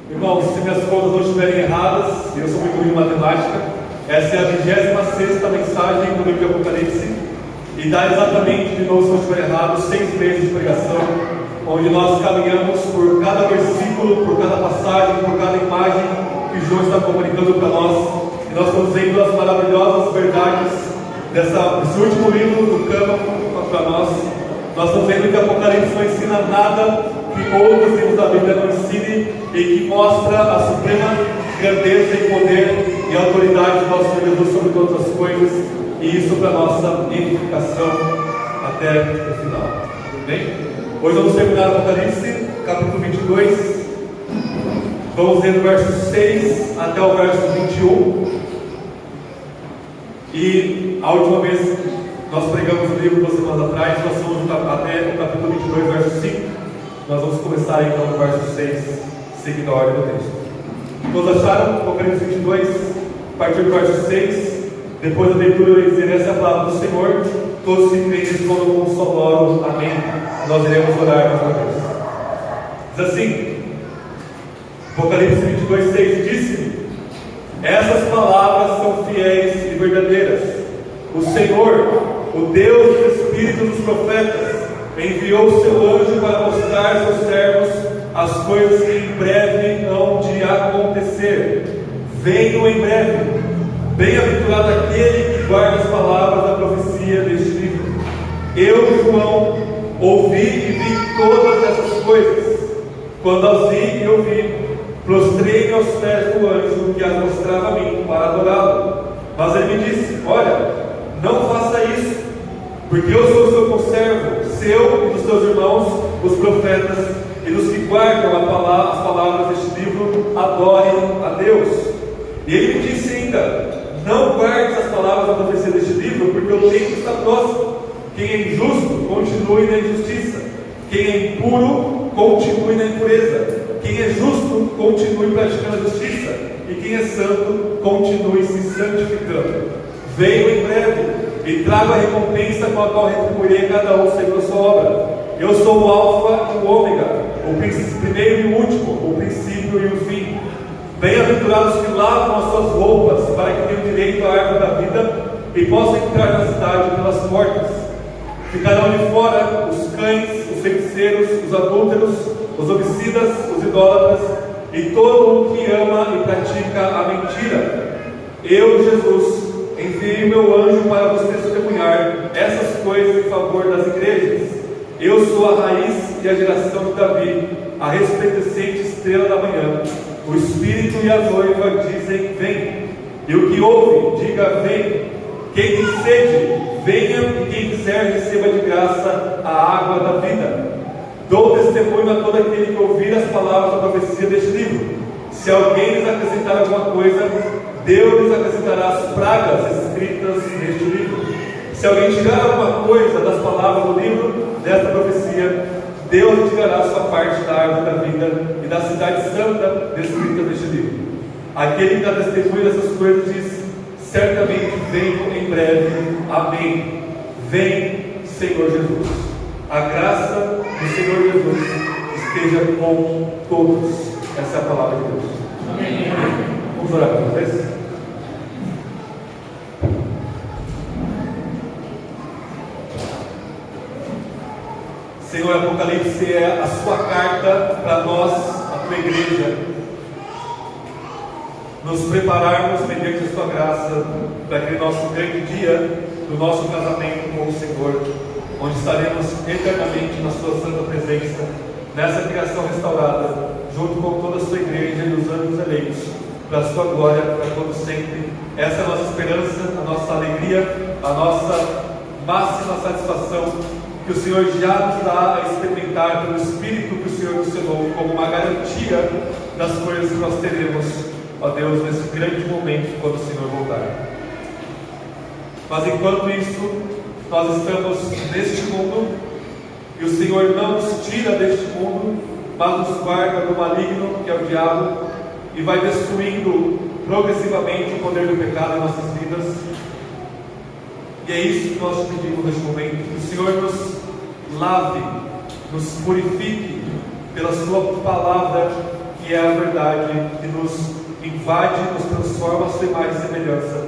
Irmãos, se minhas contas não estiverem erradas, e eu sou muito ruim em matemática, essa é a 26ª mensagem do livro de Apocalipse, e dá exatamente, de novo, se não estiver errado, 6 meses de pregação, onde nós caminhamos por cada versículo, por cada passagem, por cada imagem que João está comunicando para nós, e nós estamos vendo as maravilhosas verdades desse último livro do Cânon para nós. Nós estamos vendo que Apocalipse não ensina nada que outros livros da Bíblia não ensinem, e que mostra a suprema grandeza e poder e autoridade do nosso Senhor Jesus sobre todas as coisas, e isso para nossa edificação até o final. Bem? Hoje vamos terminar Apocalipse, capítulo 22. Vamos ler do verso 6 até o verso 21. E a última vez nós pregamos o livro 2 semanas atrás, nós fomos até o capítulo 22, verso 5. Nós vamos começar então no verso 6, seguindo a ordem do texto. Todos acharam? Apocalipse 22, a partir do verso 6. Depois da leitura eu irei dizer: essa é a palavra do Senhor. Todos se creem respondam com um só glória. Amém. Nós iremos orar mais uma vez. Diz assim, Apocalipse 22, 6: disse-me: essas palavras são fiéis e verdadeiras. O Senhor, o Deus dos Espíritos dos profetas, enviou o seu anjo para mostrar aos seus servos as coisas que em breve hão de acontecer. Venham em breve. Bem-aventurado aquele que guarda as palavras da profecia deste livro. Eu, João, ouvi e vi todas essas coisas. Quando as vi e ouvi, prostrei-me aos pés do anjo que as mostrava a mim para adorá-lo. Mas ele me disse: olha, não faça isso, porque eu sou seu conservo, seu e dos seus irmãos, os profetas, e dos que guardam as palavras deste livro, adorem a Deus. E ele me disse ainda: não guardes as palavras da profecia deste livro, porque o tempo está próximo. Quem é injusto, continue na injustiça. Quem é impuro, continue na impureza. Quem é justo, continue praticando a justiça. E quem é santo, continue se santificando. Venho em breve e trago a recompensa com a qual retribuirei cada um segundo a sua obra. Eu sou o Alfa e o Ômega, o primeiro e o último, o princípio e o fim. Bem-aventurados que lavam as suas roupas, para que tenham direito à árvore da vida e possam entrar na cidade pelas portas. Ficarão de fora os cães, os feiticeiros, os adúlteros, os homicidas, os idólatras e todo o que ama e pratica a mentira. Eu, Jesus, enviei o meu anjo para você testemunhar essas coisas em favor das igrejas. Eu sou a raiz e a geração de Davi, a resplandecente estrela da manhã. O Espírito e a noiva dizem: vem. E o que ouve, diga: vem. Quem tem sede, venha, e quem quiser, receba de graça a água da vida. Dou testemunho a todo aquele que ouvir as palavras da profecia deste livro. Se alguém lhes acrescentar alguma coisa, Deus lhes acrescentará as pragas escritas neste livro. Se alguém tirar alguma coisa das palavras do livro desta profecia, Deus lhe tirará a sua parte da árvore da vida e da cidade santa descrita neste livro. Aquele que dá testemunho dessas coisas diz: certamente venho em breve. Amém. Vem, Senhor Jesus. A graça do Senhor Jesus esteja com todos. Essa é a palavra de Deus. Amém. Vamos orar para vocês. Senhor, Apocalipse é a sua carta para nós, a tua igreja, nos prepararmos mediante a sua graça para aquele nosso grande dia do nosso casamento com o Senhor, onde estaremos eternamente na sua santa presença, nessa criação restaurada, junto com toda a sua igreja e os anjos eleitos, para a sua glória, para todo sempre. Essa é a nossa esperança, a nossa alegria, a nossa máxima satisfação, que o Senhor já nos dá a experimentar pelo Espírito que o Senhor nos ensinou, como uma garantia das coisas que nós teremos, ó Deus, nesse grande momento, quando o Senhor voltar. Mas enquanto isso, nós estamos neste mundo, e o Senhor não nos tira deste mundo, mas nos guarda do maligno, que é o diabo, e vai destruindo progressivamente o poder do pecado em nossas vidas. E é isso que nós te pedimos neste momento: que o Senhor nos lave, nos purifique pela sua palavra, que é a verdade que nos invade, nos transforma a sua imagem e semelhança,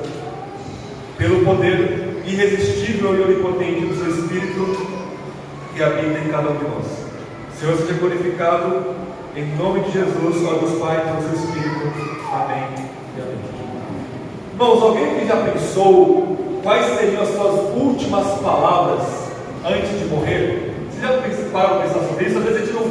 pelo poder irresistível e onipotente do seu Espírito que habita em cada um de nós. Senhor, seja glorificado em nome de Jesus, ó Deus Pai, pelo seu Espírito. Amém e amém. Irmãos, alguém que já pensou quais seriam as suas últimas palavras antes de morrer? Vocês já pararam a pensar sobre isso? Às vezes a gente não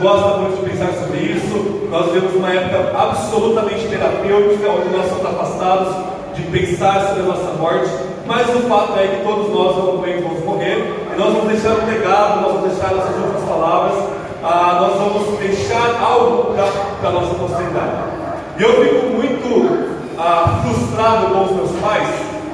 gosta muito de pensar sobre isso. Nós vivemos uma época absolutamente terapêutica, onde nós somos afastados de pensar sobre a nossa morte, mas o fato é que todos nós vamos morrer, e nós vamos deixar um legado, nós vamos deixar nossas últimas palavras, nós vamos deixar algo para a nossa posteridade. E eu fico muito frustrado com os meus pais,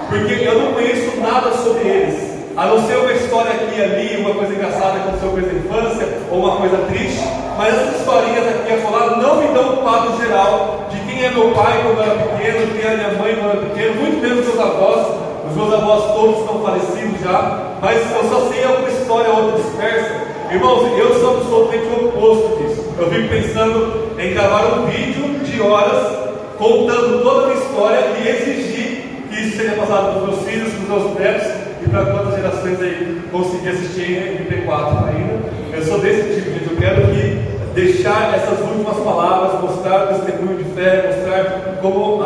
porque eu não conheço nada sobre eles, a não ser uma história aqui e ali, uma coisa engraçada que aconteceu com eles na infância, ou uma coisa triste, mas essas historinhas aqui e acolá não me dão um quadro geral de quem é meu pai quando eu era pequeno, quem é minha mãe quando eu era pequeno, muito menos meus avós. Os meus avós todos estão falecidos já, mas eu só sei alguma história ou outra dispersa. Irmãos, eu sou absolutamente o oposto disso. Eu fico pensando em gravar um vídeo de horas contando toda a minha história e exigir que isso seja passado para os meus filhos, para os meus netos e para quantas gerações aí conseguir assistir em MP4 ainda. Eu sou desse tipo, gente. Eu quero deixar essas últimas palavras, mostrar o testemunho de fé, mostrar como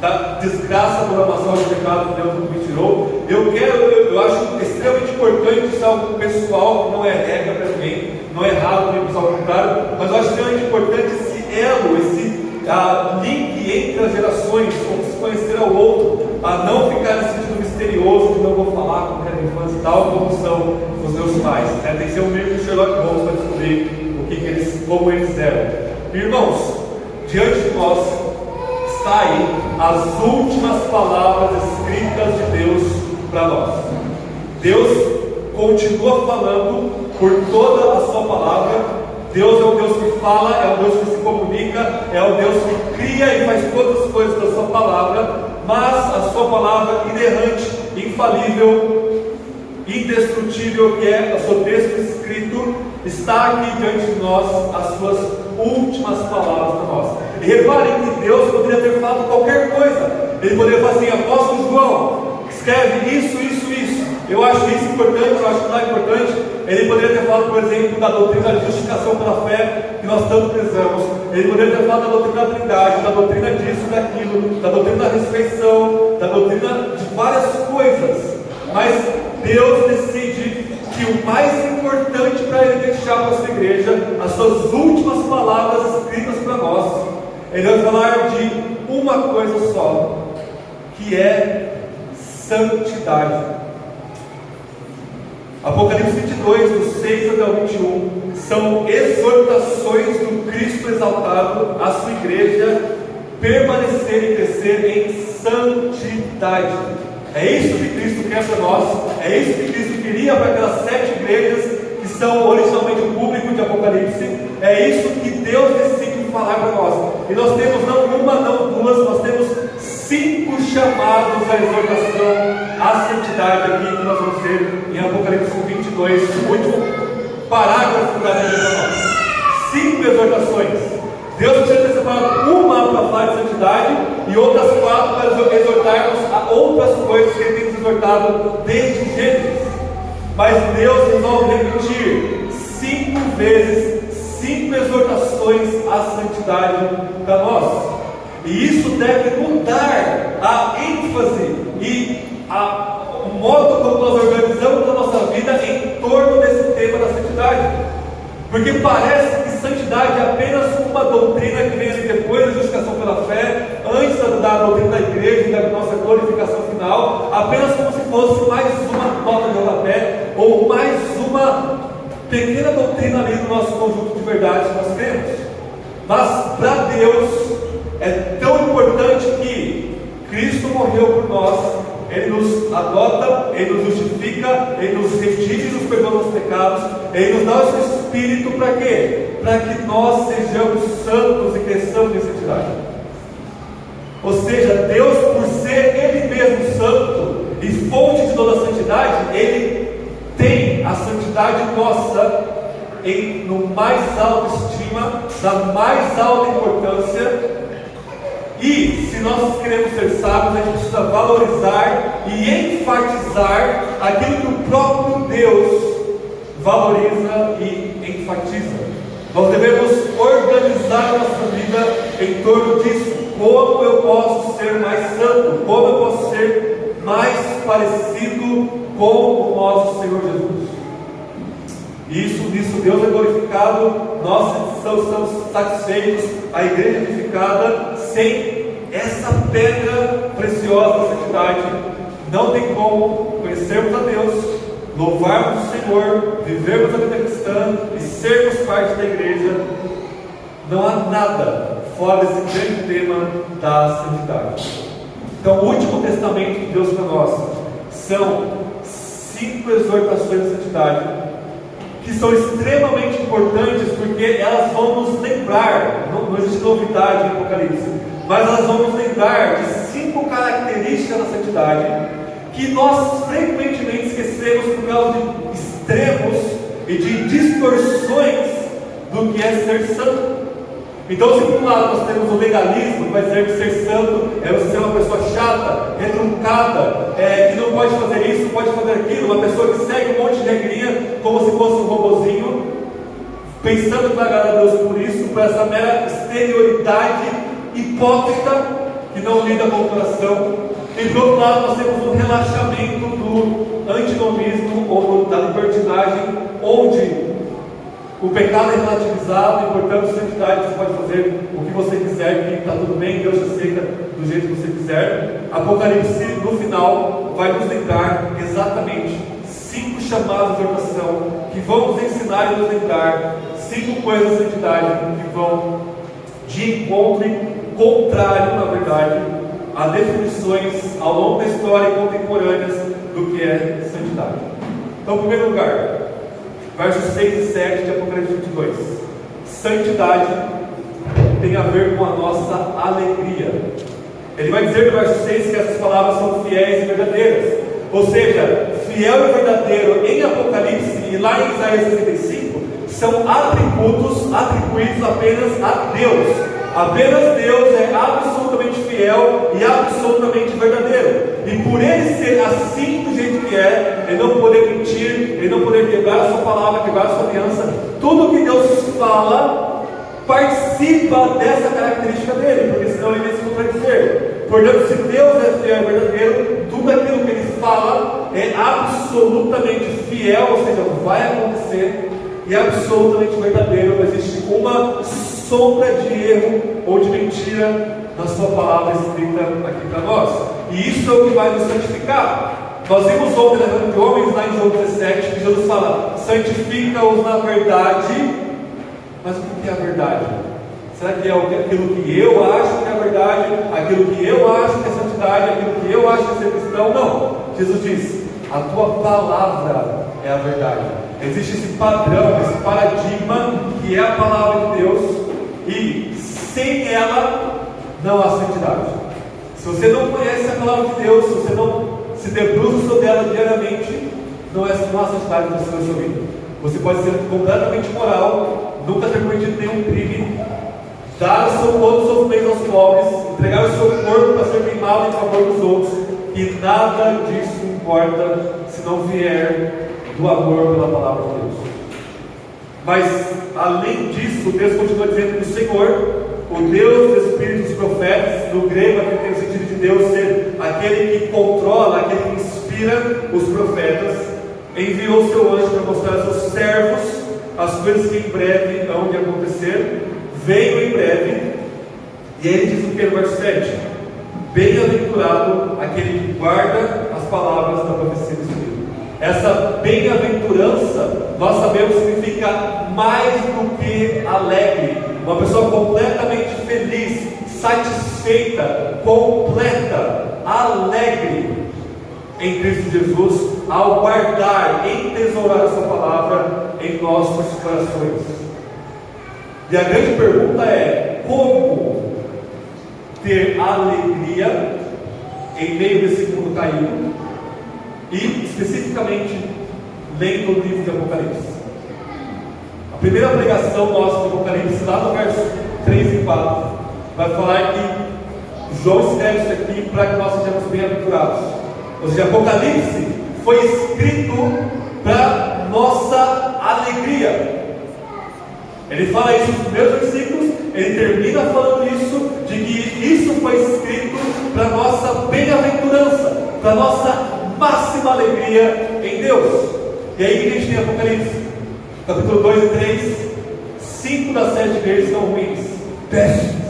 da desgraça, programação de pecado que Deus me tirou. Eu acho extremamente importante isso, algo pessoal, que não é regra para ninguém, não é errado para o pessoal contrário, mas eu acho extremamente importante esse elo, esse link entre as gerações, como se conhecer ao outro, a não ficar nesse sentido misterioso de não vou falar como era a infância e tal, como são os meus pais. Tem que ser um meio de Sherlock Holmes para descobrir como eles eram. Irmãos, diante de nós está aí as últimas palavras escritas de Deus para nós. Deus continua falando por toda a sua palavra. Deus é o Deus que fala, é o Deus que se comunica, é o Deus que cria e faz todas as coisas da sua palavra, mas a sua palavra inerrante, infalível, indestrutível, que é o seu texto escrito, está aqui diante de nós, as suas últimas palavras para nós. E reparem que Deus poderia ter falado qualquer coisa. Ele poderia falar assim: apóstolo João, escreve isso, isso, isso. Eu acho isso importante, eu acho que não é importante. Ele poderia ter falado, por exemplo, da doutrina da justificação pela fé, que nós tanto prezamos. Ele poderia ter falado da doutrina da Trindade, da doutrina disso, daquilo, da doutrina da ressurreição, da doutrina de várias coisas. Mas Deus decide que o mais importante para Ele deixar para a sua igreja, as suas últimas palavras escritas para nós, Ele vai falar de uma coisa só, que é santidade. Apocalipse 22, do 6 até o 21, são exortações do Cristo exaltado à sua igreja permanecer e crescer em santidade. É isso que Cristo quer para nós, é isso que Cristo queria para aquelas 7 igrejas que são originalmente o público de Apocalipse. É isso que Deus decide falar para nós. E nós temos não uma, não duas, nós temos 5 chamados à exortação à santidade aqui, que nós vamos ver em Apocalipse 22, o último parágrafo da Bíblia para nós. 5 exortações. Deus precisa ter separado uma para falar de santidade e outras 4 para exortarmos a outras coisas que Ele tem nos exortado desde Gênesis. Mas Deus resolve repetir 5 vezes 5 exortações à santidade para nós. E isso deve mudar a ênfase e o modo como nós organizamos a nossa vida em torno desse tema da santidade. Porque parece que santidade é apenas uma doutrina que vem depois da justificação pela fé, antes da doutrina da igreja e da nossa glorificação final, apenas como se fosse mais uma nota de rodapé, ou mais uma pequena doutrina ali do nosso conjunto de verdades que nós temos. Mas para Deus é tão importante que Cristo morreu por nós, Ele nos adota, Ele nos justifica, Ele nos redime e nos perdoa os pecados, Ele nos dá o seu Espírito para quê? Para que nós sejamos santos e cresçamos em santidade. Ou seja, Deus, por ser Ele mesmo santo e fonte de toda a santidade, Ele tem a santidade nossa no mais alta estima, na mais alta importância. E se nós queremos ser sábios, a gente precisa valorizar e enfatizar aquilo que o próprio Deus valoriza e enfatiza. Nós devemos organizar a nossa vida em torno disso. Como eu posso ser mais santo? Como eu posso ser mais parecido com o nosso Senhor Jesus? Nisso Deus é glorificado, nós estamos satisfeitos, a igreja edificada, sem essa pedra preciosa da santidade. Não tem como conhecermos a Deus, louvarmos o Senhor, vivermos a vida cristã e sermos parte da igreja. Não há nada fora desse grande tema da santidade. Então, o último testamento de Deus para nós são 5 exortações de santidade, que são extremamente importantes, porque elas vão nos lembrar, não existe novidade em Apocalipse, mas elas vão nos lembrar de 5 características da santidade, que nós frequentemente esquecemos por causa de extremos e de distorções do que é ser santo. Então, se por um lado nós temos o legalismo, que vai dizer que ser santo é você ser uma pessoa chata, retruncada, que não pode fazer isso, não pode fazer aquilo, uma pessoa que segue um monte de regrinha como se fosse um robozinho, pensando que vai agradar a Deus por isso, por essa mera exterioridade hipócrita que não lida com o coração. E por outro lado nós temos um relaxamento do antinomismo ou da libertinagem, onde o pecado é relativizado e, portanto, santidade, você pode fazer o que você quiser, que está tudo bem, Deus aceita do jeito que você quiser. Apocalipse, no final, vai nos lembrar exatamente 5 chamados de exortação que vão nos ensinar e nos lembrar 5 coisas da santidade que vão de encontro contrário, na verdade, a definições ao longo da história e contemporâneas do que é santidade. Então, em primeiro lugar, versos 6 e 7 de Apocalipse 22. Santidade tem a ver com a nossa alegria. Ele vai dizer no verso 6 que essas palavras são fiéis e verdadeiras. Ou seja, fiel e verdadeiro em Apocalipse e lá em Isaías 65 são atributos atribuídos apenas a Deus. Apenas Deus é absolutamente fiel e absolutamente verdadeiro. E por ele ser assim do jeito que é, ele não poder mentir, ele não poder quebrar a sua palavra, quebrar a sua aliança, tudo que Deus fala participa dessa característica dele, porque senão ele ia se contradizer. Portanto, se Deus é fiel e verdadeiro, tudo aquilo que ele fala é absolutamente fiel, ou seja, vai acontecer, e absolutamente verdadeiro. Não existe uma sombra de erro ou de mentira na sua palavra escrita aqui para nós. E isso é o que vai nos santificar. Nós vimos ontem na reunião de homens, lá em João 17, que Jesus fala: santifica-os na verdade. Mas o que é a verdade? Será que é aquilo que eu acho que é a verdade, aquilo que eu acho que é santidade, aquilo que eu acho que é ser cristão? Não. Jesus diz: a tua palavra é a verdade. Existe esse padrão, esse paradigma que é a palavra de Deus, e sem ela não há santidade. Se você não conhece a palavra de Deus, se você não se debruça sobre ela diariamente, não há santidade na sua vida. Você pode ser completamente moral, nunca ter cometido nenhum crime, dar todos os seus bens aos pobres, entregar o seu corpo para ser queimado em favor dos outros, e nada disso importa se não vier do amor pela palavra de Deus. Mas, além disso, Deus continua dizendo que o Senhor, o Deus dos Espíritos dos Profetas, no grego aqui tem o sentido de Deus ser aquele que controla, aquele que inspira os profetas, enviou o seu anjo para mostrar aos seus servos as coisas que em breve hão de acontecer. Veio em breve, e ele diz o que no verso 7? Bem-aventurado aquele que guarda as palavras da profecia desse livro. Essa bem-aventurança, nós sabemos, significa mais do que alegre. Uma pessoa completamente feliz, satisfeita, completa, alegre em Cristo Jesus, ao guardar, entesourar a sua palavra em nossos corações. E a grande pergunta é: como ter alegria em meio desse mundo caído? E especificamente lendo o livro de Apocalipse. A primeira pregação nossa do Apocalipse, lá no verso 3 e 4, vai falar que João escreve isso aqui para que nós sejamos bem-aventurados. Ou seja, Apocalipse foi escrito para nossa alegria. Ele fala isso nos primeiros versículos, ele termina falando isso, de que isso foi escrito para nossa bem-aventurança, para nossa máxima alegria em Deus. E aí que a gente tem Apocalipse, capítulo 2 e 3, 5 das 7 igrejas são ruins, péssimos.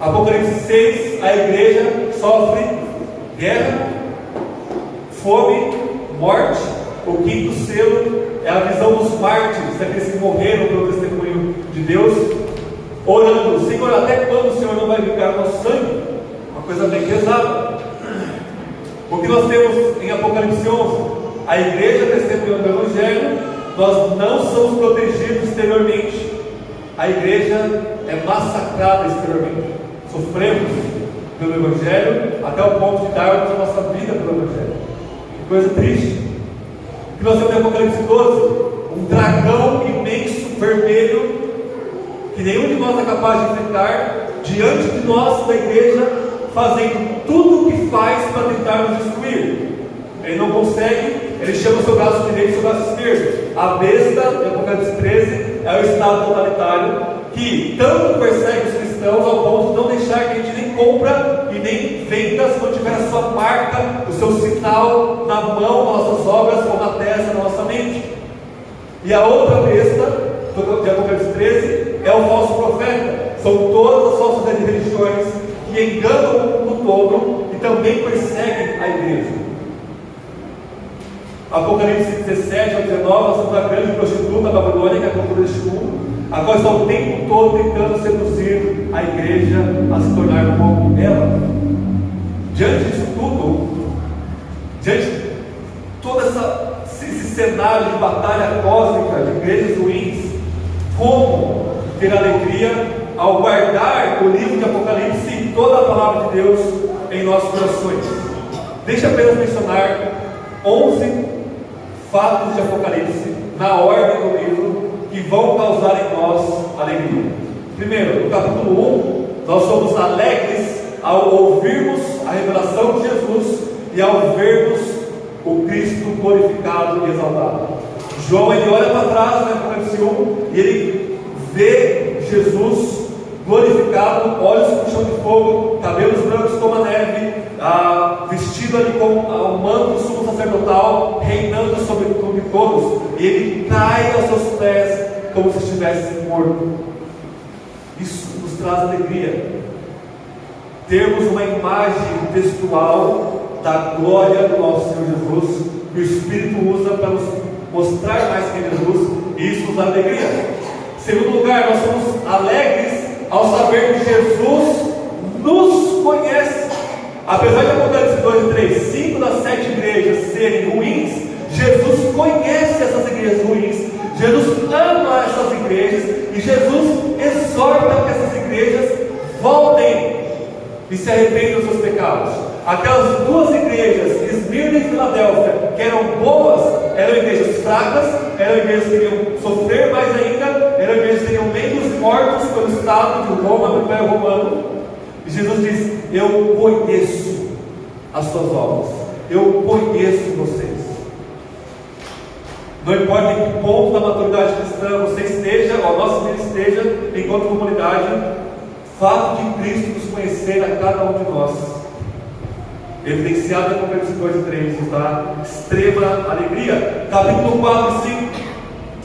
Apocalipse 6, a igreja sofre guerra, fome, morte. O quinto selo é a visão dos mártires, daqueles que morreram pelo testemunho de Deus, orando: Senhor, até quando o Senhor não vai vingar nosso sangue? Uma coisa bem pesada. O que nós temos em Apocalipse 11? A igreja testemunhando o Evangelho. Nós não somos protegidos exteriormente. A igreja é massacrada exteriormente. Sofremos pelo Evangelho até o ponto de darmos a nossa vida pelo Evangelho. Que coisa triste. O que nós temos em Apocalipse 12? Um dragão imenso, vermelho, que nenhum de nós é capaz de enfrentar, diante de nós, da igreja, fazendo tudo o que faz para tentar nos destruir. Ele não consegue, ele chama o seu braço direito e o seu braço esquerdo. A besta, em Apocalipse 13, é o estado totalitário que tanto persegue os cristãos ao ponto de não deixar que a gente nem compra e nem venda se não tiver a sua marca, o seu sinal na mão, nas nossas obras, ou na testa, na nossa mente. E a outra besta, de Apocalipse 13, é o falso profeta. São todas as falsas religiões que enganam o mundo todo e também perseguem a igreja. Apocalipse 17 ao 19, nós temos a grande prostituta babilônica, que é a cultura deste mundo, a qual está o tempo todo tentando seduzir a igreja a se tornar como ela. Diante disso tudo, diante de todo esse cenário de batalha cósmica, de igrejas ruins, como ter alegria ao guardar o livro de Apocalipse e toda a palavra de Deus em nossos corações? Deixa apenas mencionar 11 fatos de Apocalipse na ordem do livro que vão causar em nós alegria. Primeiro, no capítulo 1, nós somos alegres ao ouvirmos a revelação de Jesus e ao vermos o Cristo glorificado e exaltado. João, ele olha para trás no Apocalipse 1 e ele vê Jesus glorificado, olhos como chão de fogo, cabelos brancos como a neve, vestido ali com o manto sumo sacerdotal, reinando sobre tudo e todos, e ele cai aos seus pés como se estivesse morto. Isso nos traz alegria, termos uma imagem textual da glória do nosso Senhor Jesus, que o Espírito usa para nos mostrar mais quem é Jesus, e isso nos dá alegria. Em segundo lugar, nós somos alegres ao saber que Jesus nos conhece. Apesar de Apocalipse 2 e 3, 5 das 7 igrejas serem ruins, Jesus conhece essas igrejas ruins, Jesus ama essas igrejas, e Jesus exorta que essas igrejas voltem e se arrependam dos seus pecados. Aquelas duas igrejas, Esmirna e Filadélfia, que eram boas, eram igrejas fracas, eram igrejas que iriam sofrer mais ainda, eram igrejas que teriam membros mortos pelo Estado de Roma, do Império Romano. E Jesus diz: eu conheço as suas obras, eu conheço vocês. Não importa em que ponto da maturidade cristã você esteja, ou a nossa vida esteja, enquanto comunidade, fato de Cristo nos conhecer a cada um de nós, evidenciado em Apocalipse 2 e 3, nos dá extrema alegria. Capítulo 4 e 5,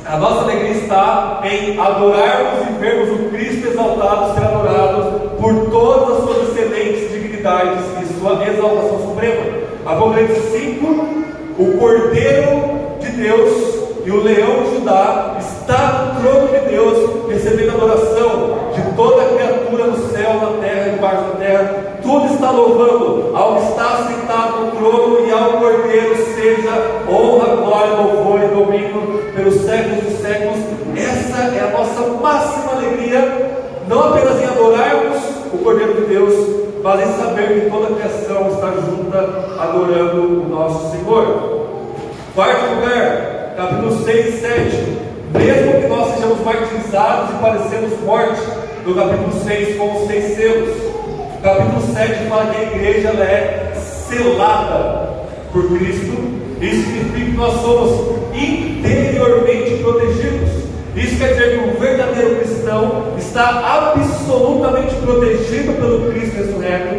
a nossa alegria está em adorarmos e vermos o Cristo exaltado ser adorado por todas as suas excelentes dignidades e sua exaltação suprema. Apocalipse 5, o Cordeiro de Deus e o Leão de Judá está no trono de Deus, recebendo adoração de toda criatura no céu, na terra e debaixo da terra. Tudo está louvando ao que está sentado no trono e ao Cordeiro seja honra, glória, louvor e domínio pelos séculos dos séculos. Essa é a nossa máxima alegria, não apenas em adorarmos o Cordeiro de Deus, mas em saber que toda a criação está junta adorando o nosso Senhor. Quarto lugar, capítulos 6 e 7, mesmo que nós sejamos martirizados e parecemos morte, no capítulo 6, com os 6 selos. O capítulo 7 fala que a igreja ela é selada por Cristo. Isso significa que nós somos interiormente protegidos. Isso quer dizer que o verdadeiro cristão está absolutamente protegido pelo Cristo ressurreto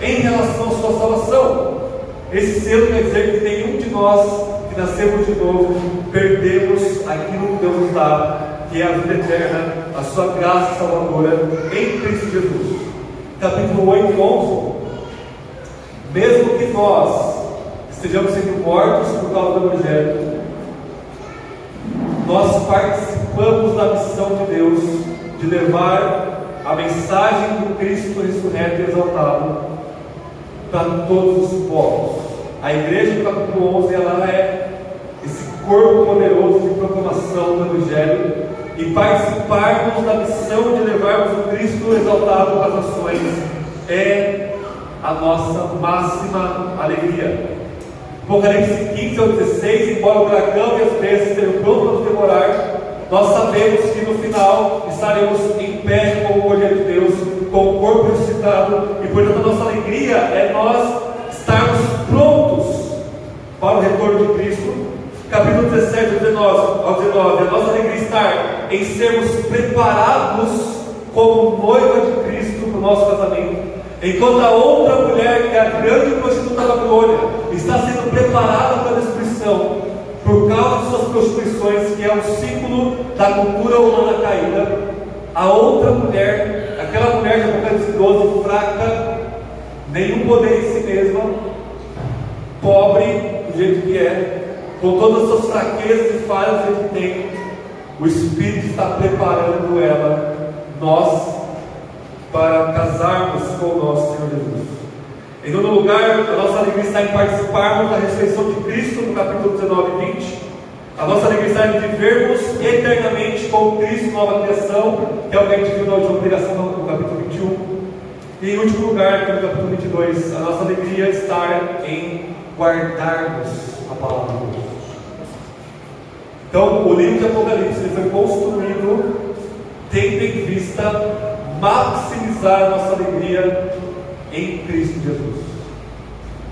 em relação à sua salvação. Esse selo quer dizer que nenhum de nós que nascemos de novo perdemos aquilo que Deus nos dá, que é a vida eterna, a sua graça salvadora em Cristo Jesus. Capítulo 8 e 11. Mesmo que nós estejamos sendo mortos por causa do Evangelho, nós participamos da missão de Deus de levar a mensagem do Cristo ressurreto e exaltado para todos os povos. A igreja do capítulo 11 ela é esse corpo poderoso de proclamação do Evangelho, e participarmos da missão de levarmos o Cristo exaltado para as nações é a nossa máxima alegria. Apocalipse 15 ao 16, embora o dragão e as bestas estejam prontos para nos devorar, nós sabemos que no final estaremos em pé com o Cordeiro de Deus, com o corpo ressuscitado, e portanto a nossa alegria é nós estarmos prontos para o retorno de Cristo. Capítulo 17 ao 19, a nossa alegria está em sermos preparados como noiva de Cristo para o nosso casamento, enquanto a outra mulher, que é a grande prostituta da Babilônia, está sendo preparada para a destruição por causa de suas prostituições, que é um símbolo da cultura humana caída. A outra mulher, aquela mulher de Apocalipse 12, fraca, nenhum poder em si mesma, pobre do jeito que é, com todas as suas fraquezas e falhas do jeito que tem, o Espírito está preparando ela, nós, para casarmos com o nosso Senhor Jesus. Em todo lugar, a nossa alegria está em participarmos da ressurreição de Cristo, no capítulo 19 e 20. A nossa alegria está em vivermos eternamente com Cristo, nova criação, que é o que a gente viu na última pregação, no capítulo 21. E em último lugar, aqui no capítulo 22, a nossa alegria está em guardarmos a palavra de Deus. Então, o livro de Apocalipse ele foi construído tendo em vista maximizar a nossa alegria em Cristo Jesus.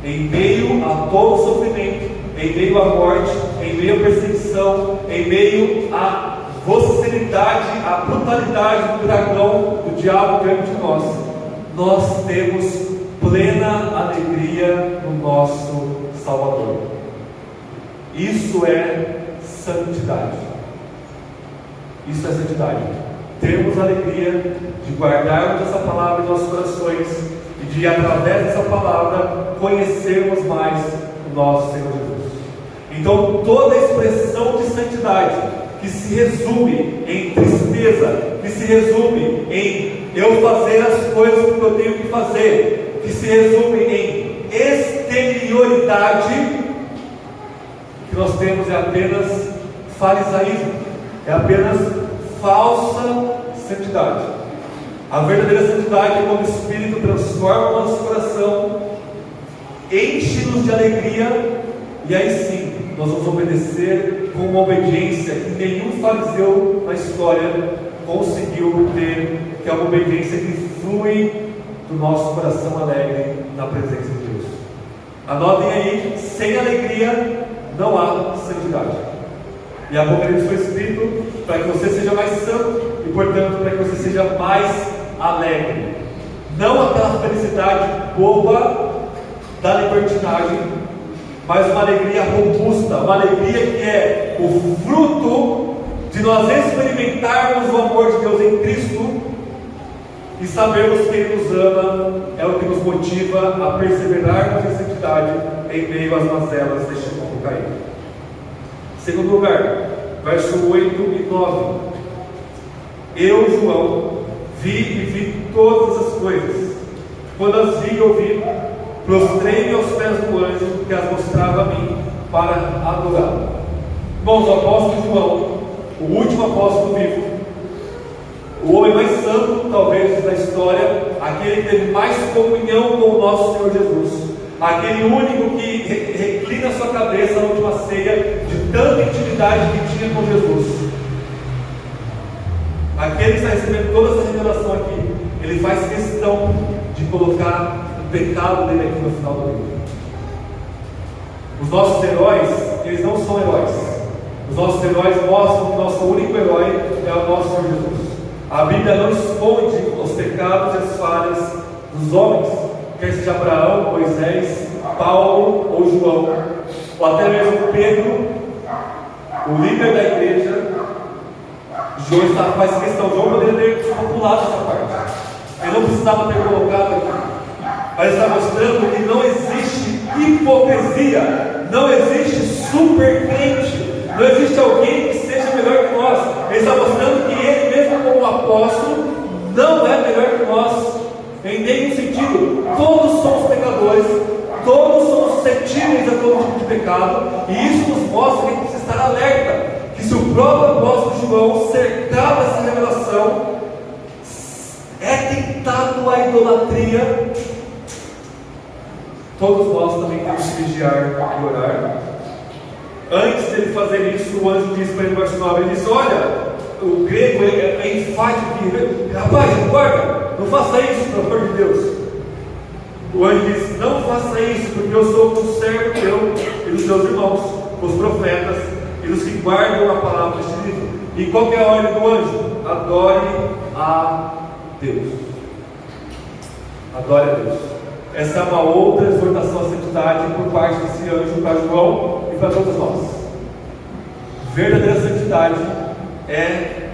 Em meio a todo o sofrimento, em meio à morte, em meio à perseguição, em meio à docilidade, à brutalidade do dragão, do diabo diante de nós, nós temos plena alegria no nosso Salvador. Isso é santidade. Isso é santidade. Termos alegria de guardarmos essa palavra em nossos corações e de, através dessa palavra, conhecermos mais o nosso Senhor Jesus. Então, toda expressão de santidade que se resume em tristeza, que se resume em eu fazer as coisas que eu tenho que fazer, que se resume em exterioridade, o que nós temos é apenas farisaísmo, é apenas falsa santidade. A verdadeira santidade é quando o Espírito transforma o nosso coração, enche-nos de alegria, e aí sim nós vamos obedecer com uma obediência que nenhum fariseu na história conseguiu ter, que é uma obediência que flui do nosso coração alegre na presença de Deus. Anotem aí, sem alegria não há santidade. E a Apocalipse foi escrito para que você seja mais santo e, portanto, para que você seja mais alegre. Não aquela felicidade boba da libertinagem, mas uma alegria robusta, uma alegria que é o fruto de nós experimentarmos o amor de Deus em Cristo e sabermos que Ele nos ama, é o que nos motiva a perseverarmos em santidade em meio às mazelas deste mundo caído. Segundo lugar, verso 8 e 9. Eu, João, vi todas essas coisas. Quando as vi e ouvi, prostrei-me aos pés do anjo que as mostrava a mim para adorá-lo. Irmãos, o apóstolo João, o último apóstolo vivo, o homem mais santo, talvez, da história, aquele que teve mais comunhão com o nosso Senhor Jesus, aquele único que reclina sua cabeça na última ceia, de tanta intimidade que tinha com Jesus. aquele que está recebendo toda essa revelação aqui, ele faz questão de colocar o pecado dele aqui no final do livro. Os nossos heróis, eles não são heróis. Os nossos heróis mostram que o nosso único herói é o nosso Senhor Jesus. A Bíblia não esconde os pecados e as falhas dos homens, quer seja Abraão, Moisés, Paulo ou João, ou até mesmo Pedro, o líder da igreja. João faz questão, João poderia ter populado essa parte, ele não precisava ter colocado aqui, mas está mostrando que não existe hipocrisia, não existe super crente, não existe alguém que seja melhor que nós. Ele está mostrando que ele mesmo como apóstolo não é melhor que nós em nenhum sentido. Todos somos pecadores, todos somos suscetíveis a todo tipo de pecado, e isso nos mostra que a gente precisa estar alerta, que se o próprio apóstolo João, cercado dessa revelação, é tentado à idolatria, todos nós também temos que vigiar e orar. Antes dele fazer isso, o anjo disse para ele no verso 9, ele disse: olha, o grego é enfático aqui, rapaz, acorda, não faça isso, pelo amor de Deus. O anjo disse: não faça isso, porque eu sou um servo teu e dos teus irmãos, os profetas, e dos que guardam a palavra deste livro. E qual que é a ordem do anjo? Adore a Deus. Adore a Deus. Essa é uma outra exortação à santidade por parte desse anjo para João e para todos nós. Verdadeira santidade é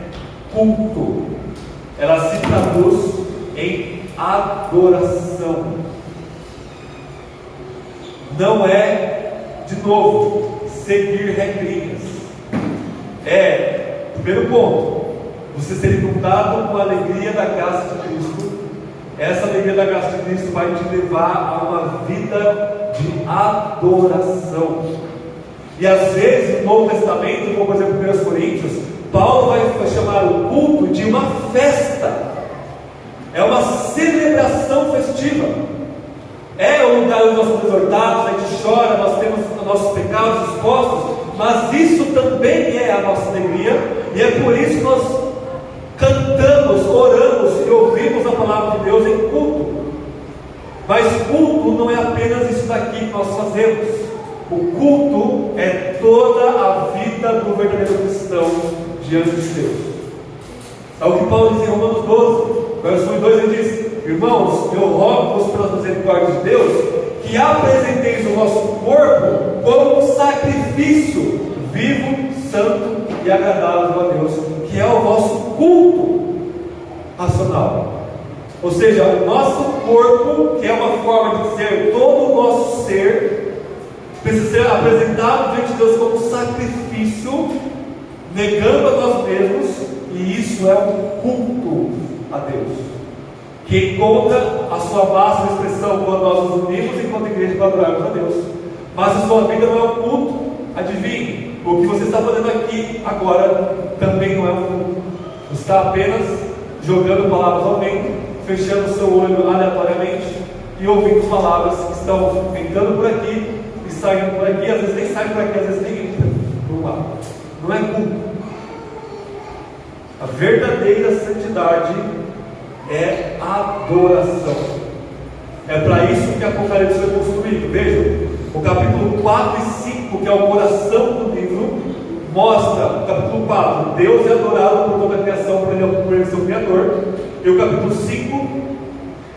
culto. Ela se traduz em adoração. Não é, de novo, seguir regrinhas. Primeiro ponto, você ser inundado com a alegria da graça de Cristo. Essa alegria da graça de Cristo vai te levar a uma vida de adoração. E às vezes no Novo Testamento, como por exemplo em 1 Coríntios, Paulo vai chamar o culto de uma festa. É uma celebração festiva. É o lugar onde nós somos exortados, a gente chora, nós temos nossos pecados expostos, mas isso também é a nossa alegria, e é por isso que nós cantamos, oramos e ouvimos a palavra de Deus em culto. Mas culto não é apenas isso daqui que nós fazemos. O culto é toda a vida do verdadeiro cristão diante de Deus. É o que Paulo diz em Romanos 12, verso 1 e 2, ele diz: irmãos, eu rogo-vos pelas misericórdias de Deus, que apresenteis o vosso corpo como um sacrifício vivo, santo e agradável a Deus, que é o vosso culto racional. Ou seja, o nosso corpo, que é uma forma de dizer todo o nosso ser, precisa ser apresentado diante de Deus como sacrifício, negando a nós mesmos, e isso é um culto a Deus, que encontra a sua máxima expressão quando nós nos unimos enquanto igreja para adorarmos a Deus. Mas a sua vida não é um culto. Adivinhe, o que você está fazendo aqui agora também não é um culto. Você está apenas jogando palavras ao vento, fechando o seu olho aleatoriamente e ouvindo palavras que estão entrando por aqui e saindo por aqui. Às vezes nem saem por aqui, às vezes nem entram por um lado. Não é culto. A verdadeira santidade é adoração. É para isso que Apocalipse foi construído. Vejam, o capítulo 4 e 5, que é o coração do livro, mostra, o capítulo 4, Deus é adorado por toda a criação, por ele ser o Criador. E o capítulo 5,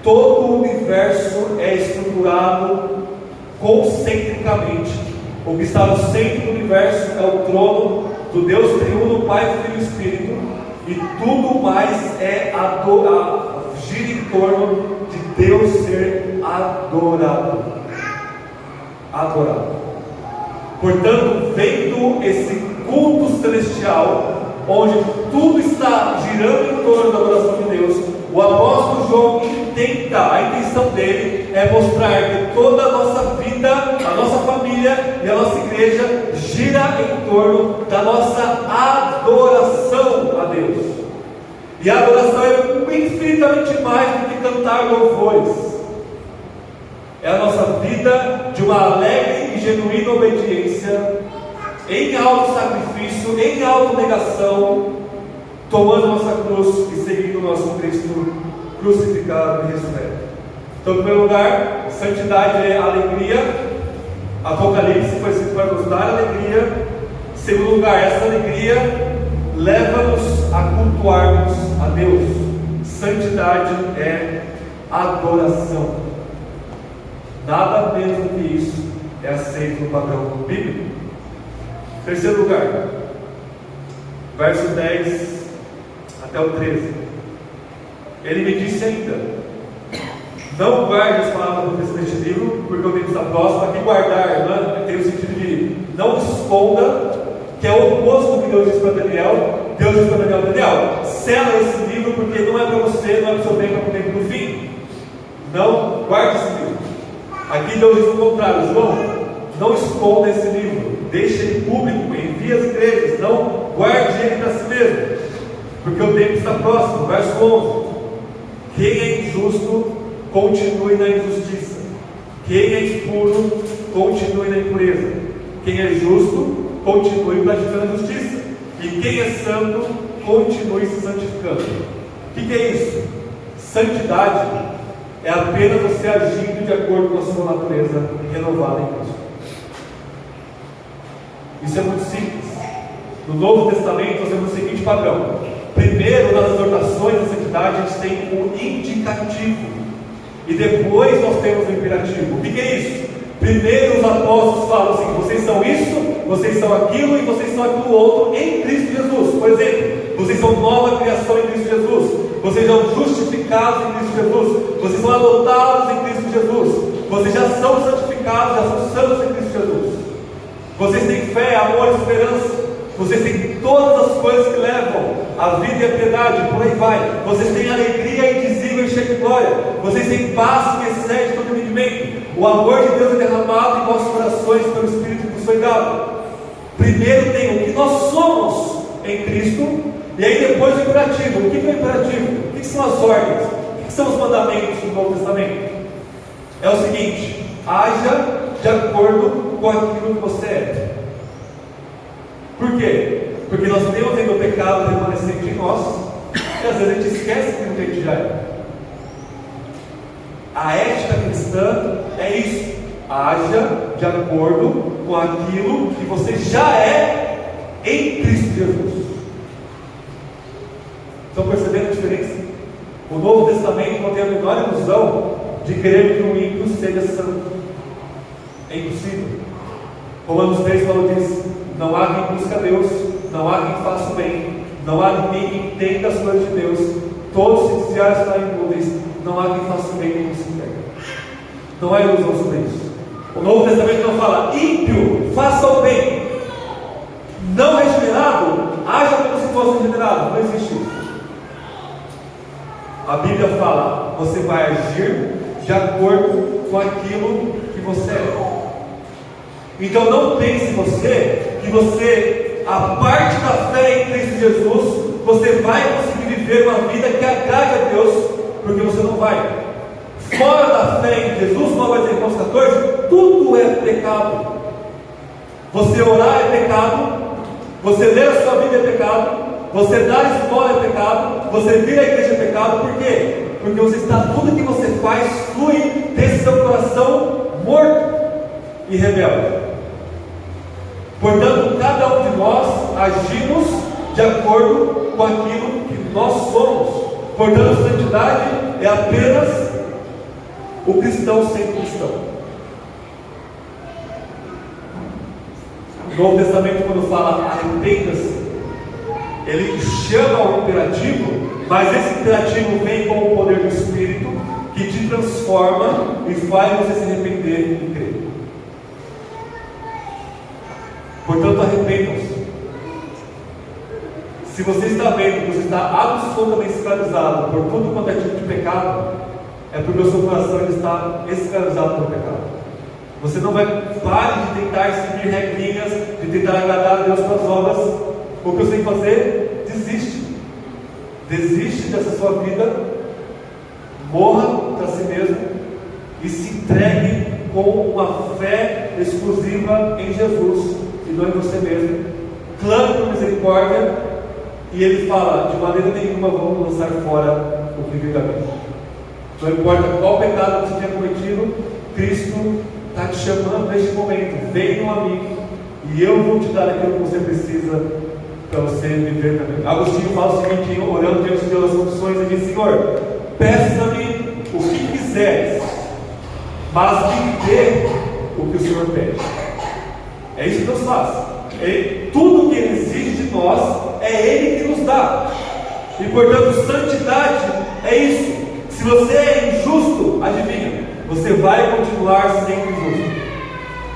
todo o universo é estruturado concentricamente. O que está no centro do universo é o trono do Deus triuno, Pai, Filho e Espírito. E tudo mais gira em torno de Deus ser adorado. Adorado. Portanto, vendo esse culto celestial, onde tudo está girando em torno da adoração de Deus, o apóstolo João a intenção dele é mostrar que toda a nossa vida, a nossa família e a nossa igreja gira em torno da nossa adoração a Deus. E a adoração é infinitamente mais do que cantar louvores. É a nossa vida de uma alegre e genuína obediência, em auto-sacrifício, em auto-negação, tomando nossa cruz e seguindo o nosso Cristo crucificado e ressurreto. Então, em primeiro lugar, santidade é alegria. Apocalipse foi escrito para nos dar alegria. Em segundo lugar, essa alegria leva-nos a cultuarmos a Deus. Santidade é adoração. Nada menos do que isso é aceito no padrão bíblico. Em terceiro lugar, verso 10 até o 13. Ele me disse ainda: não guarde as palavras deste livro, porque o tempo está próximo. Aqui guardar, né, tem o sentido de não esconda, que é o oposto do que Deus disse para Daniel. Deus disse para Daniel: Daniel, sela esse livro, porque não é para você, não é para o seu tempo, é para o tempo do fim. Não guarde esse livro. Aqui Deus diz o contrário: João, não esconda esse livro, deixe ele público, envie as igrejas, não guarde ele para si mesmo, porque o tempo está próximo. Verso 11: quem é injusto, continue na injustiça. Quem é impuro, continue na impureza. Quem é justo, continue praticando a justiça. E quem é santo, continue se santificando. O que é isso? Santidade é apenas você agindo de acordo com a sua natureza renovada em Cristo. Isso é muito simples. No Novo Testamento nós temos o seguinte padrão: primeiro, nas exortações da santidade, a gente tem o indicativo, e depois nós temos o imperativo. O que é isso? Primeiro os apóstolos falam assim: vocês são isso, vocês são aquilo e vocês são aquilo outro em Cristo Jesus. Por exemplo, vocês são nova criação em Cristo Jesus, vocês são justificados em Cristo Jesus, vocês são adotados em Cristo Jesus, vocês já são santificados, já são santos em Cristo Jesus, vocês têm fé, amor e esperança, vocês têm todas as coisas que levam a vida e a piedade, por aí vai. Vocês têm alegria indizível e cheia de glória. Vocês têm paz que excede todo entendimento. O amor de Deus é derramado em vossos corações pelo Espírito que vos foi dado. Primeiro tem o que nós somos em Cristo, e aí depois o imperativo. O que é o imperativo? O que são as ordens? O que são os mandamentos do Novo Testamento? É o seguinte: haja de acordo com aquilo que você é. Por quê? Porque nós temos ainda o pecado permanecente em nós, e às vezes a gente esquece que a gente já é. A ética cristã é isso: haja de acordo com aquilo que você já é em Cristo Jesus. Estão percebendo a diferença? O Novo Testamento não tem a menor ilusão de querer que o ímpio seja santo. É impossível. Romanos 3 Paulo diz: não há quem busque a Deus, não há quem faça o bem, não há ninguém que entenda as coisas de Deus, todos se desviaram estarem inúteis, não há quem faça o bem nem se entregue. Não há ilusão sobre isso. O Novo Testamento não fala: ímpio, faça o bem, não regenerado, haja como se fosse regenerado. Não existe isso. A Bíblia fala: você vai agir de acordo com aquilo que você é. Então não pense você que você, a parte da fé em Cristo Jesus, você vai conseguir viver uma vida que agrade a Deus, porque você não vai. Fora da fé em Jesus, como vai dizer em Romanos 14, tudo é pecado. Você orar é pecado, você ler a sua Bíblia é pecado, você dar esmola é pecado, você vir à igreja é pecado. Por quê? Porque você está, tudo que você faz flui desse seu coração morto e rebelde. Portanto, cada um de nós agimos de acordo com aquilo que nós somos. Portanto, santidade é apenas o cristão sendo cristão. O Novo Testamento, quando fala arrependa-se, ele chama ao imperativo, mas esse imperativo vem com o poder do Espírito que te transforma e faz você se arrepender e crer. Portanto, arrependam-se. Se você está vendo que você está absolutamente escravizado por tudo quanto é tipo de pecado, é porque o seu coração está escravizado pelo pecado. Você não vai parar de tentar seguir regrinhas, de tentar agradar a Deus com as obras. O que você tem que fazer? Desiste. Desiste dessa sua vida, morra para si mesmo e se entregue com uma fé exclusiva em Jesus e não em você mesmo. Clame por misericórdia E ele fala: de maneira nenhuma vamos lançar fora o que vem da mente. Não importa qual pecado você tenha cometido, Cristo está te chamando neste momento. Venha a mim e eu vou te dar aquilo que você precisa para você viver também. Agostinho fala o seguinte, orando diante de Deus as confissões, ele diz: Senhor, peça-me o que quiseres, mas me dê o que o Senhor pede. É isso que Deus faz. Tudo que Ele exige de nós é Ele que nos dá. E portanto, santidade é isso. Se você é injusto, adivinha, você vai continuar sendo injusto.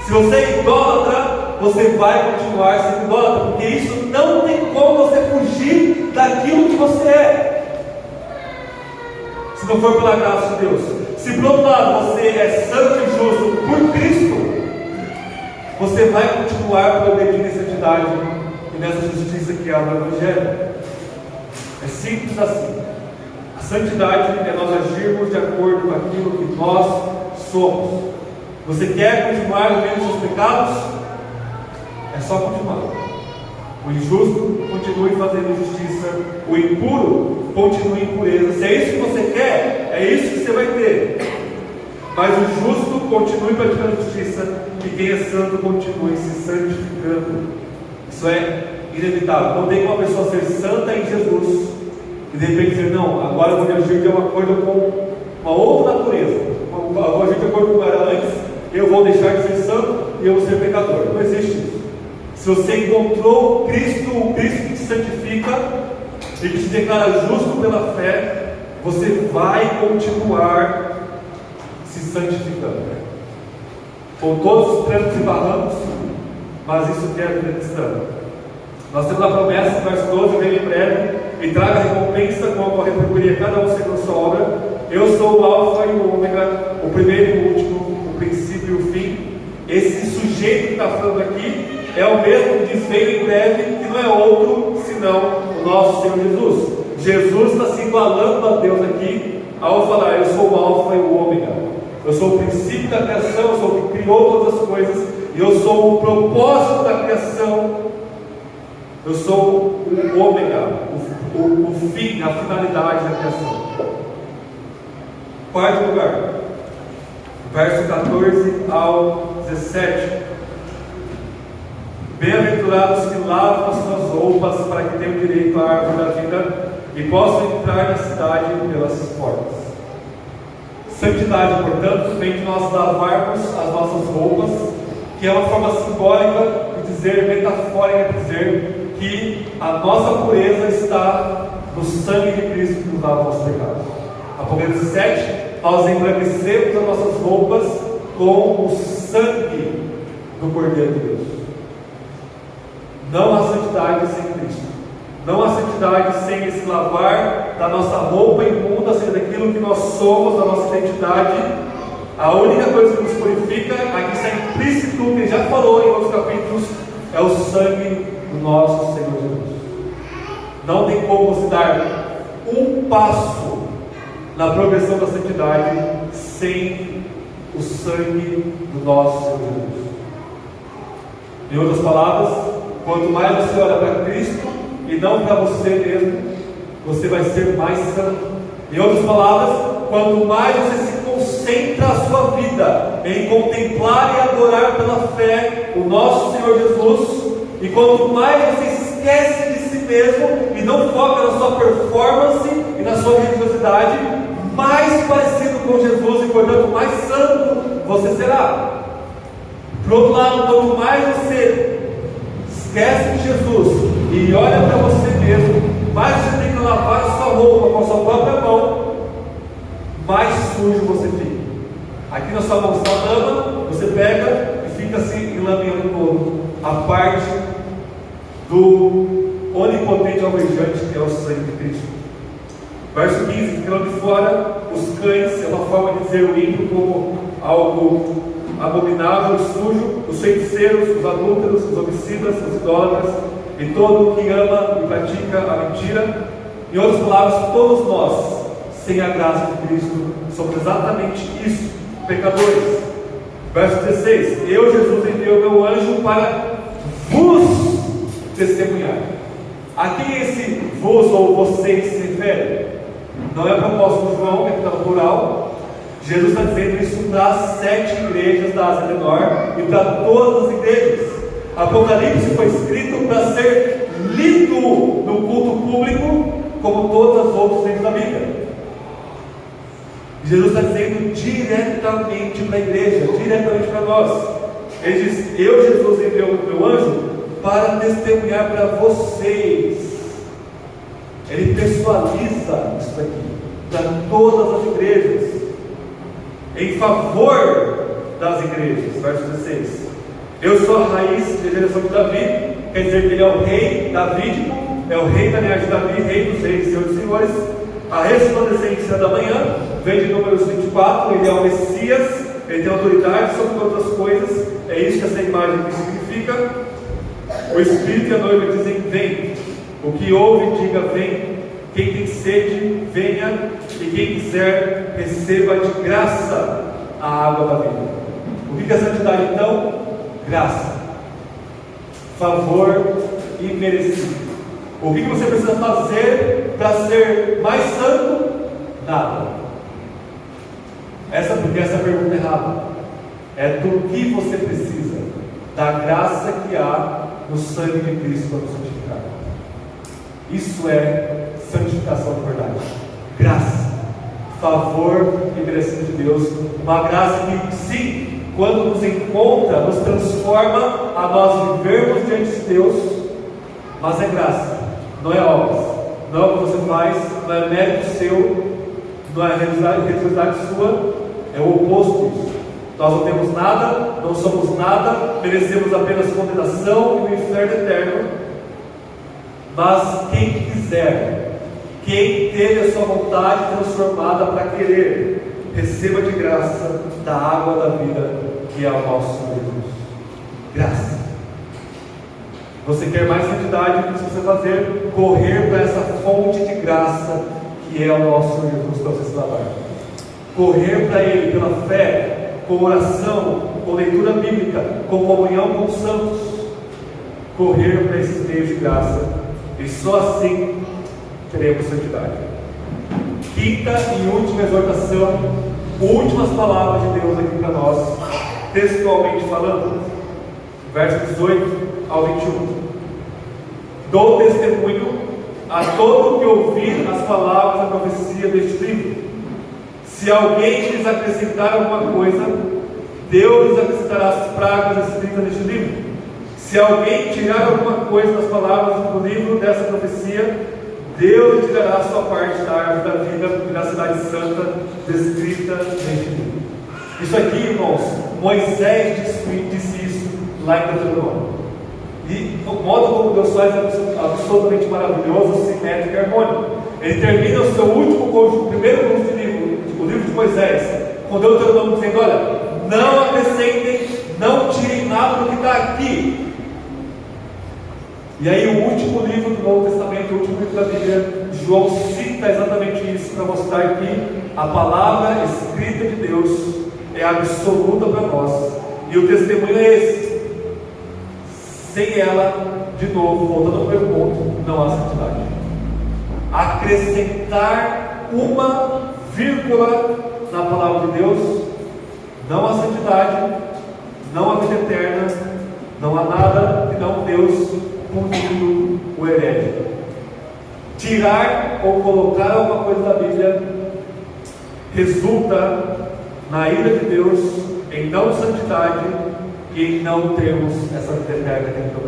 Se você é idólatra, você vai continuar sendo idólatra, porque isso não tem como você fugir daquilo que você é, se não for pela graça de Deus. Se por outro lado você é santo e justo por Cristo, você vai continuar progredindo em santidade e nessa justiça que é o Evangelho. É simples assim. A santidade é nós agirmos de acordo com aquilo que nós somos. Você quer continuar vivendo seus pecados? É só continuar. O injusto continue fazendo injustiça, o impuro continue em impureza. Se é isso que você quer, é isso que você vai ter. Mas o justo continue praticando justiça, e quem é santo continue se santificando. Isso é inevitável. Não tem como uma pessoa ser santa em Jesus e de repente dizer: não, agora eu vou agir de acordo com uma outra natureza, eu vou agir de acordo com o que era antes, eu vou deixar de ser santo e eu vou ser pecador. Não existe isso. Se você encontrou Cristo, o Cristo que te santifica e que te declara justo pela fé, você vai continuar se santificando, com todos os trancos e barrancos, mas isso que é a vida cristã. Nós temos a promessa, verso 12: vem em breve e traga a recompensa com a qual retribuiria cada um segundo a sua obra. Eu sou o Alfa e o Ômega, o primeiro e o último, o princípio e o fim. Esse sujeito que está falando aqui é o mesmo que diz: vem em breve, que não é outro senão o nosso Senhor Jesus. Jesus está se igualando a Deus aqui ao falar: eu sou o Alfa e o Ômega, eu sou o princípio da criação, eu sou o que criou todas as coisas, e eu sou o propósito da criação, eu sou o Ômega, o fim, a finalidade da criação. Quarto lugar, verso 14 ao 17: bem-aventurados que lavam as suas roupas, para que tenham direito à árvore da vida e possam entrar na cidade pelas portas. Santidade, portanto, vem de nós lavarmos as nossas roupas, que é uma forma simbólica de dizer, metafórica de dizer, que a nossa pureza está no sangue de Cristo que nos lava os nossos pecados. Apocalipse 7, nós embranquecemos as nossas roupas com o sangue do Cordeiro de Deus. Não há santidade sem Cristo. Não há santidade sem esse lavar da nossa roupa imunda, seja daquilo que nós somos, da nossa identidade. A única coisa que nos purifica, aqui está implícito, que ele já falou em outros capítulos, é o sangue do nosso Senhor Jesus. Não tem como se dar um passo na progressão da santidade sem o sangue do nosso Senhor Jesus. Em outras palavras, quanto mais você olha para Cristo e não para você mesmo, você vai ser mais santo. Em outras palavras, quanto mais você se concentra a sua vida em contemplar e adorar pela fé o nosso Senhor Jesus, e quanto mais você esquece de si mesmo e não foca na sua performance e na sua religiosidade, mais parecido com Jesus e portanto mais santo você será. Por outro lado, quanto mais você esquece de Jesus e olha para você mesmo, mais você tem que lavar a sua roupa com a sua própria mão, mais sujo você fica. Aqui na sua mão está a lama, você pega e fica assim enlameando todo, a parte do onipotente alvejante que é o sangue de Cristo. Verso 15: ficando de fora os cães, é uma forma de dizer o ímpio como algo abominável e sujo, os feiticeiros, os adúlteros, os homicidas, os idólatras e todo o que ama e pratica a mentira. Em outras palavras, todos nós, sem a graça de Cristo, somos exatamente isso, pecadores. Verso 16: eu, Jesus, enviei o meu anjo para vos testemunhar. A quem esse vos ou vocês se refere? Não é propósito de João, que está no plural. Jesus está dizendo isso para as 7 igrejas da Ásia Menor e para todas as igrejas. Apocalipse foi escrito para ser lido no culto público, como todas as outras livros da Bíblia. Jesus está dizendo diretamente para a igreja, diretamente para nós. Ele diz: eu, Jesus, enviei o meu anjo para testemunhar para vocês. Ele pessoaliza isso aqui para todas as igrejas, em favor das igrejas. Verso 16: eu sou a raiz da geração de Davi, quer dizer que ele é o rei davídico, é o rei da linhagem de Davi, rei dos reis e senhor dos senhores. A resplandecência da manhã vem de Números 24, ele é o Messias, ele tem autoridade sobre todas as coisas. É isso que essa imagem aqui significa. O Espírito e a noiva dizem: vem. O que ouve, diga: vem. Quem tem sede, venha. E quem quiser, receba de graça a água da vida. O que é santidade então? Graça, favor imerecido. O que você precisa fazer para ser mais santo? Nada. Porque essa pergunta é errada. É do que você precisa, da graça que há no sangue de Cristo para nos santificar. Isso é santificação de verdade. Graça, favor e merecido de Deus. Uma graça que, sim, quando nos encontra, nos transforma a nós vivermos diante de Deus. Mas é graça, não é obras, não é o que você faz, não é mérito seu, não é religiosidade sua, é o oposto disso. Nós não temos nada, não somos nada, merecemos apenas condenação e o inferno eterno. Mas quem quiser, quem teve a sua vontade transformada para querer, receba de graça da água da vida, que é o nosso Senhor Jesus. Graça. Você quer mais santidade? O que você precisa fazer? Correr para essa fonte de graça, que é o nosso Senhor Jesus, para você se lavar. Correr para Ele pela fé, com oração, com leitura bíblica, com comunhão com os santos. Correr para esses meios de graça, e só assim teremos santidade. Quinta e última exortação, últimas palavras de Deus aqui para nós, textualmente falando, versos 18 ao 21. Dou testemunho a todo que ouvir as palavras da profecia deste livro. Se alguém lhes acrescentar alguma coisa, Deus lhes acrescentará as pragas escritas neste livro. Se alguém tirar alguma coisa das palavras do livro dessa profecia, Deus lhe tirará a sua parte da árvore da vida e da cidade santa descrita neste livro. Isso aqui, irmãos, Moisés disse isso lá em Deuteronômio. E o modo como Deus faz é absolutamente maravilhoso, simétrico e harmônico. Ele termina o seu último conjunto, o primeiro conjunto de livro, o livro de Moisés, com Deuteronômio dizendo: olha, não acrescentem, não tirem nada do que está aqui. E aí o último livro do Novo Testamento, o último livro da Bíblia, João cita exatamente isso para mostrar que a palavra escrita de Deus é absoluta para nós. E o testemunho é esse. Sem ela, de novo, voltando ao primeiro ponto, não há santidade. Acrescentar uma vírgula na palavra de Deus, não há santidade, não há vida eterna, não há nada que não Deus punindo o herege. Tirar ou colocar alguma coisa da Bíblia resulta na ira de Deus, em não santidade e em não termos essa vida eterna dentro.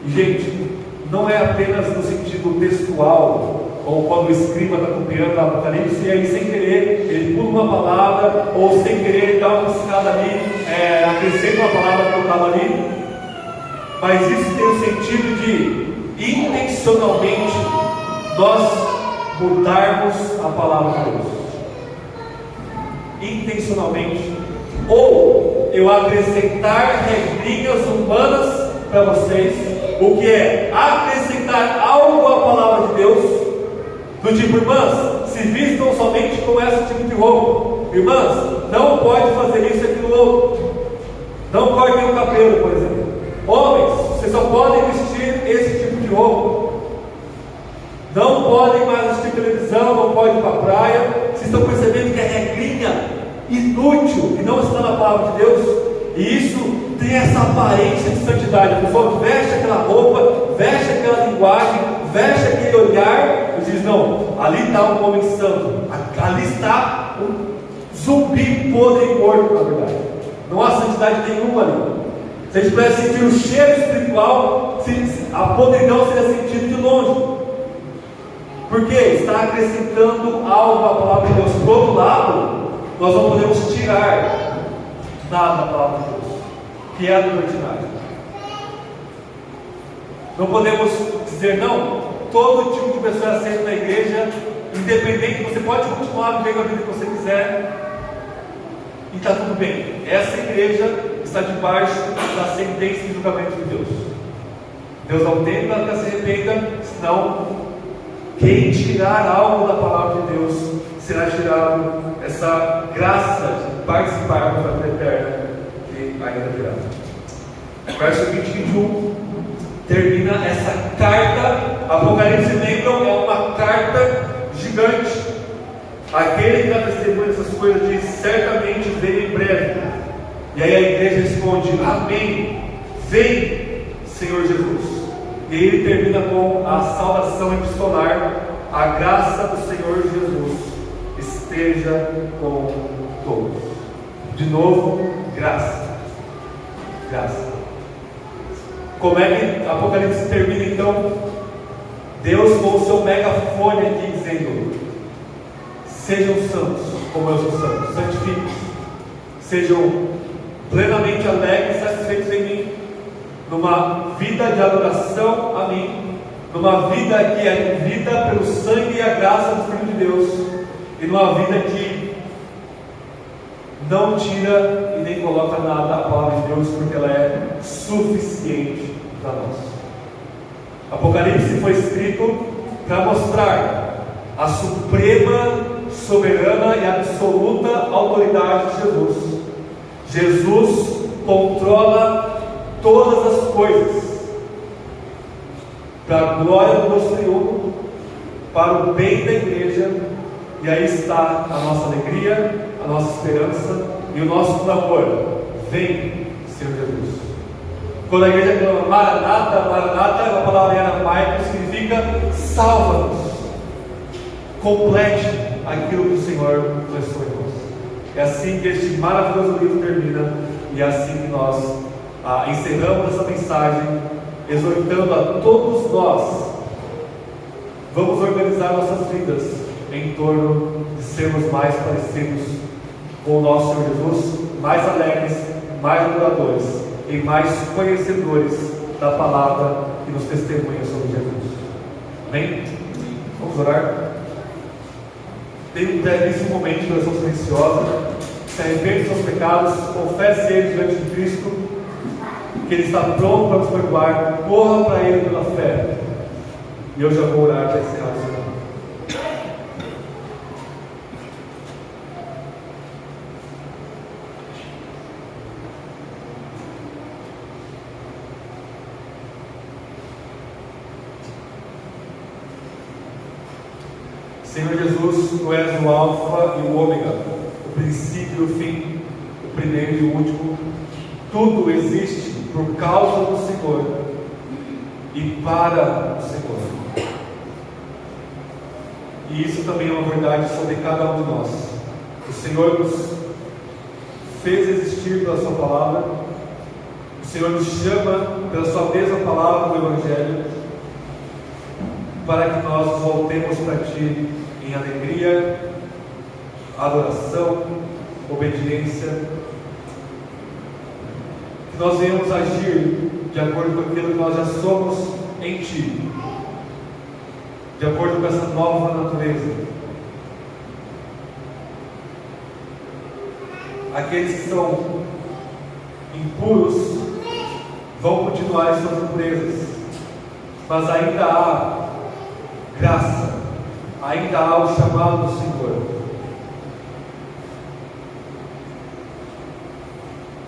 E gente, não é apenas no sentido textual, ou quando o escriba está copiando o Apocalipse e aí sem querer ele pula uma palavra, ou sem querer ele dá uma piscada ali, acrescenta uma palavra que eu estava ali. Mas isso tem o sentido de intencionalmente nós mudarmos a palavra de Deus. Intencionalmente. Ou eu acrescentar regrinhas humanas para vocês, o que é acrescentar algo à palavra de Deus, do tipo: irmãs, se vistam somente com esse tipo de roupa. Irmãs, não pode fazer isso e aquilo outro. Não cortem o cabelo, por exemplo. Homens, Vocês só podem vestir esse tipo de roupa. Não podem mais assistir televisão, não podem ir para a praia. Vocês estão percebendo que é regrinha inútil e não está na palavra de Deus? E isso tem essa aparência de santidade. A pessoa veste aquela roupa, veste aquela linguagem, veste aquele olhar e diz: não, ali está um homem santo, ali está um zumbi podre e morto, na verdade. Não há santidade nenhuma ali. Se a gente pudesse sentir o cheiro espiritual, a podridão seria sentida de longe. Porque está acrescentando algo à palavra de Deus. Por outro lado, nós não podemos tirar nada da palavra de Deus, que é a libertinagem. Não podemos dizer: não, todo tipo de pessoa é aceita na igreja, independente, você pode continuar vivendo a vida que você quiser, e está tudo bem. Essa igreja está debaixo da sentença e julgamento de Deus. Deus não tem nada que se arrependa, senão quem tirar algo da palavra de Deus será tirado essa graça de participar da vida eterna que ainda virá. Verso 20 e 21 termina essa carta. Apocalipse, lembram, é uma carta gigante. Aquele que dá testemunho dessas coisas diz: certamente vem em breve. E aí a igreja responde: amém, vem, Senhor Jesus. E ele termina com a saudação epistolar: a graça do Senhor Jesus esteja com todos. De novo, graça. Graça. Como é que Apocalipse termina então? Deus com o seu megafone aqui dizendo: sejam santos, como eu sou santo. Santifiquem-se. Sejam plenamente alegres e satisfeitos em mim, numa vida de adoração a mim, numa vida que é vivida pelo sangue e a graça do Filho de Deus, e numa vida que não tira e nem coloca nada a palavra de Deus, porque ela é suficiente para nós. Apocalipse foi escrito para mostrar a suprema, soberana e absoluta autoridade de Jesus. Jesus controla todas as coisas para a glória do Deus triuno, para o bem da igreja. E aí está a nossa alegria, a nossa esperança e o nosso clamor: vem, Senhor Jesus. Quando a igreja clama Maranata, Maranata é uma palavra em aramaico que significa salva-nos, complete aquilo que o Senhor começou em nós. É assim que este maravilhoso livro termina, e é assim que nós encerramos essa mensagem, exortando a todos nós: vamos organizar nossas vidas em torno de sermos mais parecidos com o nosso Senhor Jesus, mais alegres, mais adoradores e mais conhecedores da palavra que nos testemunha sobre Jesus. Amém? Vamos orar? Tem um brevíssimo momento de oração silenciosa. Se arrepende dos seus pecados, confesse eles diante de Cristo, que Ele está pronto para nos perdoar. Corra para Ele pela fé. E eu já vou orar para encerrar o sermão. Senhor Jesus, Tu és o Alfa e o Ômega, o princípio e o fim, o primeiro e o último. Tudo existe por causa do Senhor e para o Senhor. E isso também é uma verdade sobre cada um de nós. O Senhor nos fez existir pela Sua palavra. O Senhor nos chama pela Sua mesma palavra do Evangelho, para que nós voltemos para Ti em alegria, adoração, obediência, que nós venhamos agir de acordo com aquilo que nós já somos em Ti, de acordo com essa nova natureza. Aqueles que são impuros vão continuar em suas impurezas, mas ainda há graça, ainda há o chamado do Senhor.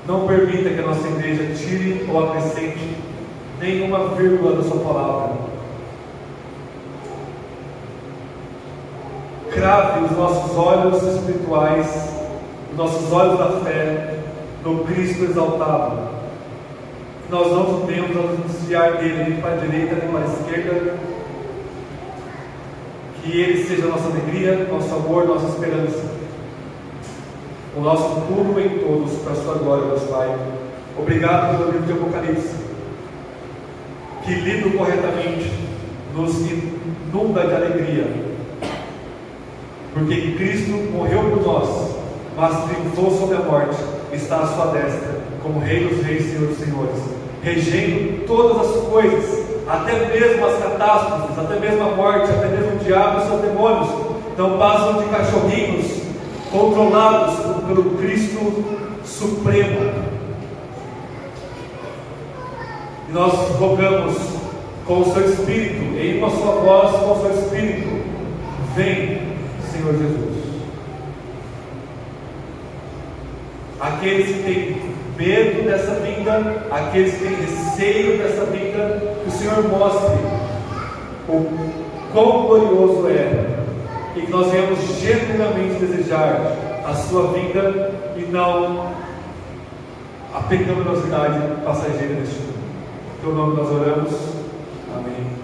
Não permita que a nossa igreja tire ou acrescente nenhuma vírgula da sua palavra. Crave os nossos olhos espirituais, os nossos olhos da fé, no Cristo exaltado. Que nós não venhamos a nos desviar dele, nem para a direita, nem para a esquerda. Que ele seja a nossa alegria, nosso amor, nossa esperança. O nosso tudo em todos, para a sua glória, Deus Pai. Obrigado pelo livro de Apocalipse, que lido corretamente nos inunda de alegria, porque Cristo morreu por nós, mas triunfou sobre a morte, está à sua destra, como Rei dos Reis, Senhor dos Senhores, regendo todas as coisas, até mesmo as catástrofes, até mesmo a morte, até mesmo o diabo e seus demônios, não passam de cachorrinhos, controlados pelo Cristo Supremo. E nós rogamos com o seu Espírito, em uma só voz, com o seu Espírito, vem, Senhor Jesus. Aqueles que têm medo dessa vinda, aqueles que têm receio dessa vinda, que o Senhor mostre o quão glorioso é, e que nós venhamos genuinamente desejar a sua vinda e não a pecaminosidade passageira deste mundo. Em teu nome nós oramos. Amém.